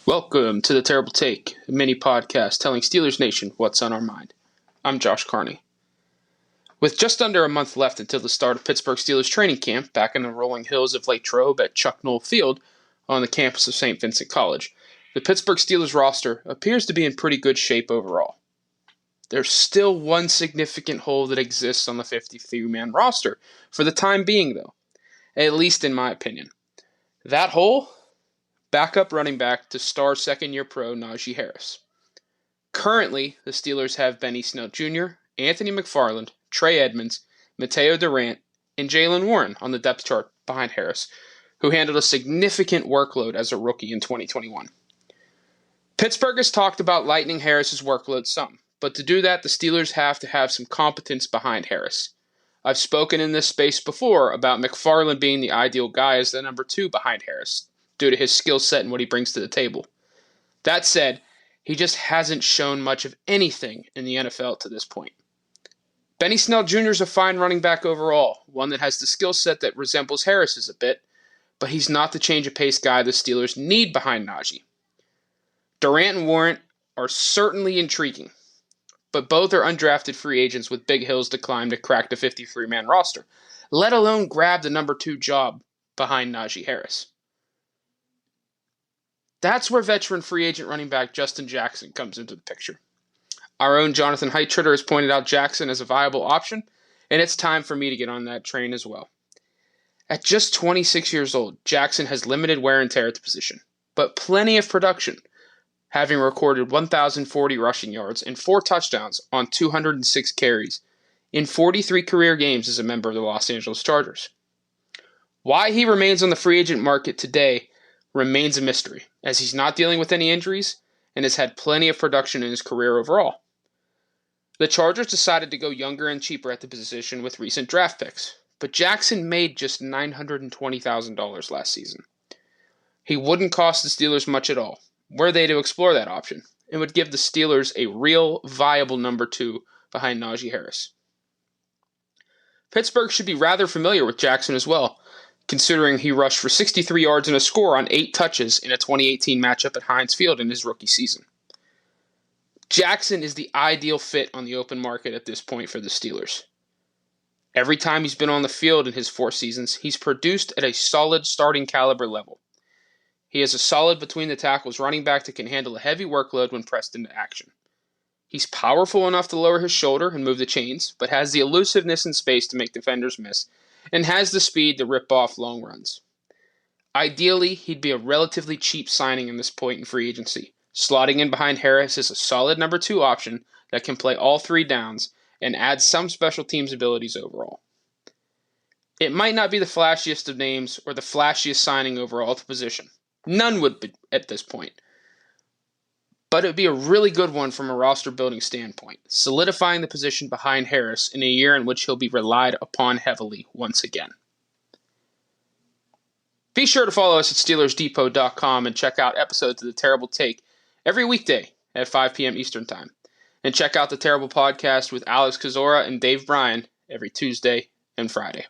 Welcome to the Terrible Take, a mini podcast telling Steelers Nation what's on our mind. I'm Josh Carney. With just under a month left until the start of Pittsburgh Steelers training camp back in the rolling hills of Lake Trobe at Chuck Noll Field on the campus of St. Vincent College, the Pittsburgh Steelers roster appears to be in pretty good shape overall. There's still one significant hole that exists on the 53-man roster for the time being, though, at least in my opinion. That hole? Backup running back to star second-year pro Najee Harris. Currently, the Steelers have Benny Snell Jr., Anthony McFarland, Trey Edmonds, Mateo Durant, and Jaylen Warren on the depth chart behind Harris, who handled a significant workload as a rookie in 2021. Pittsburgh has talked about lightening Harris's workload some, but to do that, the Steelers have to have some competence behind Harris. I've spoken in this space before about McFarland being the ideal guy as the number 2 behind Harris, due to his skill set and what he brings to the table. That said, he just hasn't shown much of anything in the NFL to this point. Benny Snell Jr. is a fine running back overall, one that has the skill set that resembles Harris's a bit, but he's not the change-of-pace guy the Steelers need behind Najee. Durant and Warren are certainly intriguing, but both are undrafted free agents with big hills to climb to crack the 53-man roster, let alone grab the number 2 job behind Najee Harris. That's where veteran free agent running back Justin Jackson comes into the picture. Our own Jonathan Heitritter has pointed out Jackson as a viable option, and it's time for me to get on that train as well. At just 26 years old, Jackson has limited wear and tear at the position, but plenty of production, having recorded 1,040 rushing yards and 4 touchdowns on 206 carries in 43 career games as a member of the Los Angeles Chargers. Why he remains on the free agent market today remains a mystery, as he's not dealing with any injuries and has had plenty of production in his career overall. The Chargers decided to go younger and cheaper at the position with recent draft picks, but Jackson made just $920,000 last season. He wouldn't cost the Steelers much at all, were they to explore that option, and would give the Steelers a real viable number 2 behind Najee Harris. Pittsburgh should be rather familiar with Jackson as well, considering he rushed for 63 yards and a score on 8 touches in a 2018 matchup at Heinz Field in his rookie season. Jackson is the ideal fit on the open market at this point for the Steelers. Every time he's been on the field in his 4 seasons, he's produced at a solid starting caliber level. He is a solid between the tackles running back that can handle a heavy workload when pressed into action. He's powerful enough to lower his shoulder and move the chains, but has the elusiveness and space to make defenders miss, and has the speed to rip off long runs. Ideally, he'd be a relatively cheap signing in this point in free agency, slotting in behind Harris as a solid number 2 option that can play all 3 downs and add some special teams abilities overall. It might not be the flashiest of names or the flashiest signing overall at the position. None would be at this point. But it would be a really good one from a roster building standpoint, solidifying the position behind Harris in a year in which he'll be relied upon heavily once again. Be sure to follow us at SteelersDepot.com and check out episodes of The Terrible Take every weekday at 5 p.m. Eastern Time. And check out The Terrible Podcast with Alex Kozora and Dave Bryan every Tuesday and Friday.